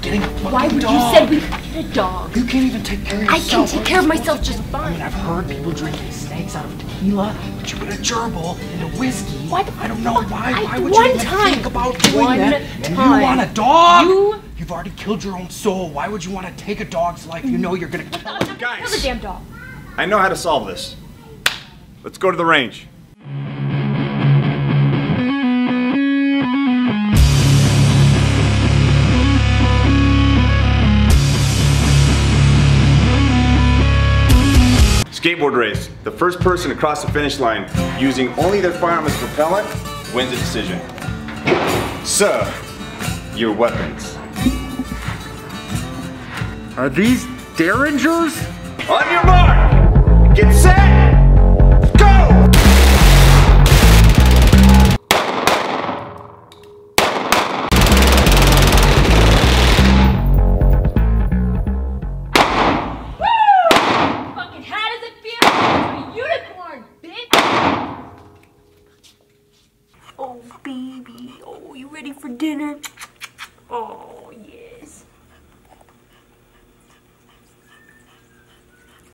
getting a fucking Why would dog. you say we could get a dog? You can't even take care of I yourself. can take care of myself just I fine. mean, I've heard people drinking snakes out of tequila, but you put a gerbil into whiskey. Why the I don't know fuck? why would you even think about doing One that? And you time. want a dog? You've already killed your own soul. Why would you want to take a dog's life? You know you're gonna kill it. Guys. Kill the damn dog. I know how to solve this. Let's go to the range. Skateboard race. The first person across the finish line using only their firearm as propellant wins the decision. Sir, your weapons. Are these derringers? On your mark! Get set! Go! Fucking how does it feel? You're a unicorn, bitch! Oh, baby. Oh, you ready for dinner? Oh.